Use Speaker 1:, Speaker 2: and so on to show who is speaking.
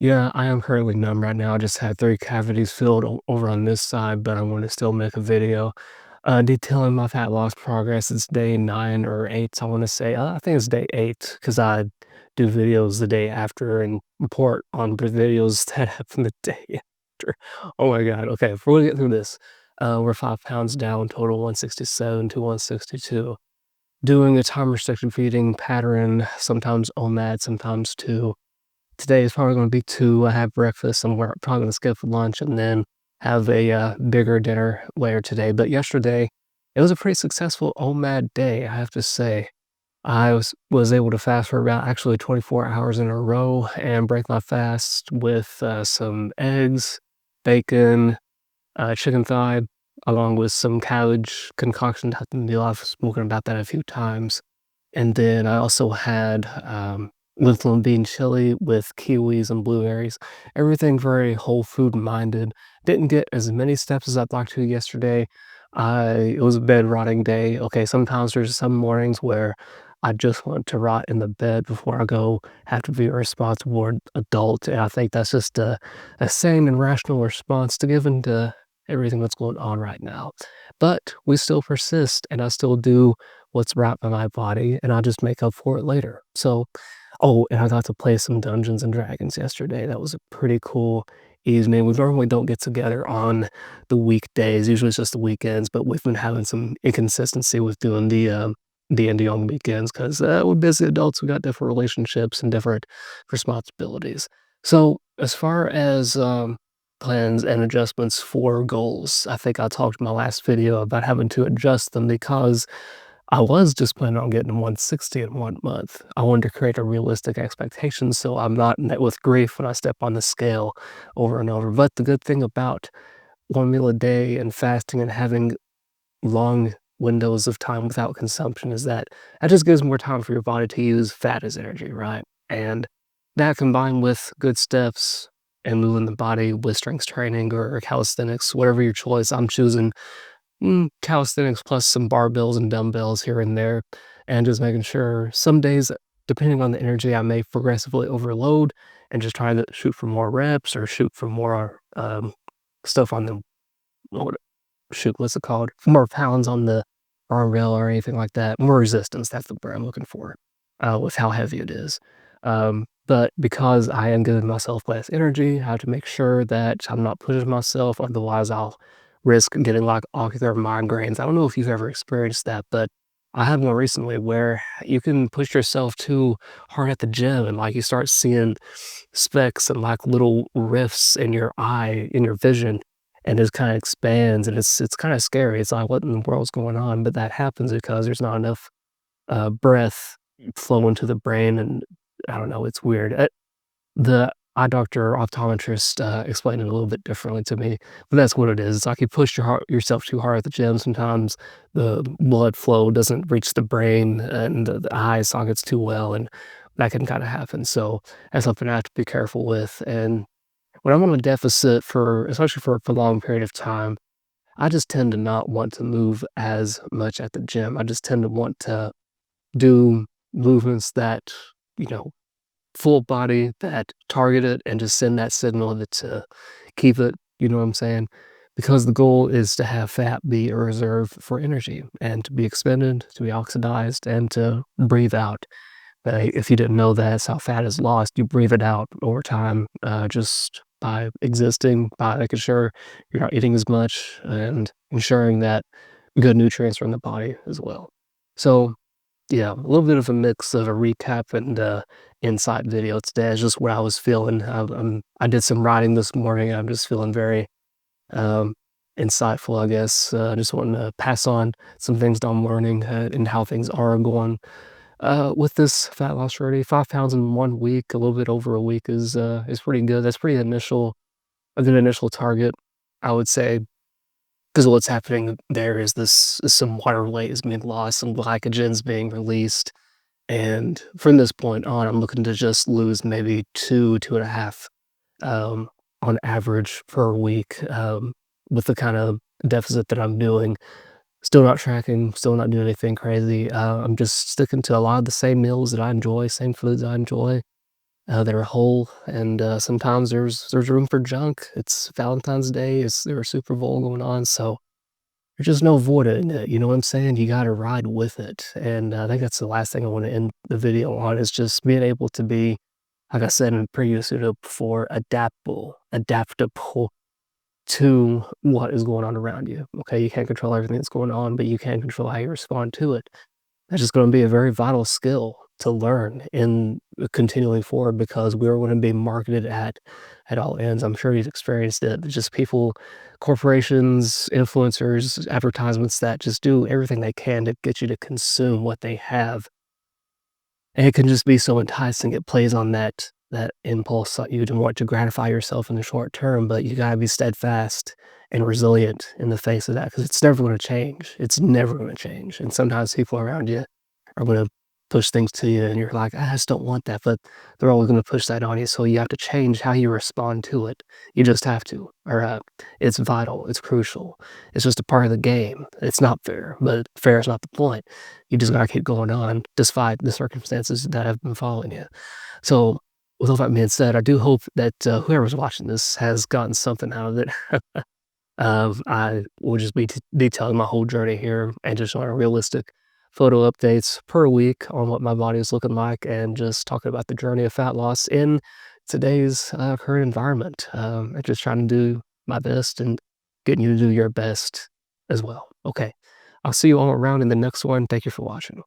Speaker 1: Yeah, I am currently numb right now. I just had 3 cavities filled over on this side, but I want to still make a video, detailing my fat loss progress. It's day 9 or 8, I want to say. I think it's day 8 because I do videos the day after and report on the videos that happen the day after. Oh my God. Okay, before we get through this, we're 5 pounds down, total 167 to 162. Doing a time restricted feeding pattern, sometimes OMAD, sometimes 2. Today is probably gonna be 2. I have breakfast, and we're probably gonna skip lunch and then have a, bigger dinner later today, but yesterday, it was a pretty successful OMAD day, I have to say. I was able to fast for about actually 24 hours in a row and break my fast with, some eggs, bacon, chicken thigh, along with some cabbage concoction type of meal. I've spoken about that a few times. And then I also had, lentil bean chili with kiwis and blueberries. Everything very whole food minded. Didn't get as many steps as I'd like to yesterday. It was a bed rotting day. Okay, sometimes there's some mornings where I just want to rot in the bed before I go have to be a responsible adult, and I think that's just a sane and rational response to given to everything that's going on right now. But we still persist, and I still do what's right by my body, and I just make up for it later. So oh, and I got to play some Dungeons& and Dragons yesterday. That was a pretty cool evening. We normally don't get together on the weekdays, usually it's just the weekends, but we've been having some inconsistency with doing the indie on weekends 'cause, we're busy adults, we got different relationships and different responsibilities. So, as far as, plans and adjustments for goals, I think I talked in my last video about having to adjust them because I was just planning on getting 160 in 1 month. I wanted to create a realistic expectation so I'm not met with grief when I step on the scale over and over. But the good thing about 1 meal a day and fasting and having long windows of time without consumption is that that just gives more time for your body to use fat as energy, right? And that combined with good steps and moving the body with strength training or calisthenics, whatever your choice, I'm choosing calisthenics plus some barbells and dumbbells here and there, and just making sure some days, depending on the energy, I may progressively overload and just try to shoot for more reps or shoot for more, stuff on the what shoot, what's it called? More pounds on the barbell or anything like that. More resistance, that's the word I'm looking for, with how heavy it is. But because I am giving myself less energy, I have to make sure that I'm not pushing myself, otherwise I'll risk getting, like, ocular migraines. I don't know if you've ever experienced that, but I had one recently where you can push yourself too hard at the gym and, like, you start seeing specks and, like, little rifts in your eye, in your vision, and it kinda expands, and it's kinda scary. It's like, "What in the world's going on?" But that happens because there's not enough, breath flowing to the brain, and I don't know, it's weird. The eye doctor or optometrist, explained it a little bit differently to me, but that's what it is. It's like you push yourself too hard at the gym, sometimes the blood flow doesn't reach the brain and the eye sockets too well, and that can kinda happen, so that's something I have to be careful with, and when I'm on a deficit for especially for a prolonged period of time, I just tend to not want to move as much at the gym. I just tend to want to do movements that, you know, full body, that target it and just send that signal that to keep it, you know what I'm saying? Because the goal is to have fat be a reserve for energy and to be expended, to be oxidized, and to breathe out. If you didn't know that's how fat is lost, you breathe it out over time, just by existing, by making sure you're not eating as much and ensuring that good nutrients are in the body as well. So, yeah, a little bit of a mix of a recap and insight video today. It's just what I was feeling. I did some writing this morning. I'm just feeling very um, insightful, I guess. Just wanting to pass on some things that I'm learning and how things are going with this fat loss journey. 5 pounds in 1 week, a little bit over a week is pretty good. That's pretty initial, a good initial target, I would say. Because what's happening there is some water weight is being lost, some glycogen's being released, and from this point on, I'm looking to just lose maybe 2.5, um, on average per week, with the kind of deficit that I'm doing. Still not tracking, still not doing anything crazy. I'm just sticking to a lot of the same meals that I enjoy, same foods I enjoy, they're whole, and, sometimes there's room for junk. It's Valentine's Day, there's Super Bowl going on, so there's just no avoiding it, you know what I'm saying? You gotta ride with it, and I think that's the last thing I wanna end the video on is just being able to be, like I said in a previous video before, adaptable to what is going on around you, okay? You can't control everything that's going on, but you can control how you respond to it. That's just gonna be a very vital skill to learn in continuing forward because we're gonna be marketed at all ends. I'm sure he's experienced it, but just people, corporations, influencers, advertisements that just do everything they can to get you to consume what they have, and it can just be so enticing. It plays on that impulse that you to want to gratify yourself in the short term, but you gotta be steadfast and resilient in the face of that because it's never gonna change. It's never gonna change, and sometimes people around you are gonna push things to you, and you're like, "I just don't want that," but they're always gonna push that on you, so you have to change how you respond to it. You just have to, or, it's vital, it's crucial. It's just a part of the game. It's not fair, but fair is not the point. You just gotta keep going on despite the circumstances that have been following you. So, with all that being said, I do hope that, whoever's watching this has gotten something out of it. I will just be detailing my whole journey here and just showing realistic photo updates per week on what my body is looking like and just talking about the journey of fat loss in today's, current environment. And just trying to do my best and getting you to do your best as well. Okay. I'll see you all around in the next one. Thank you for watching.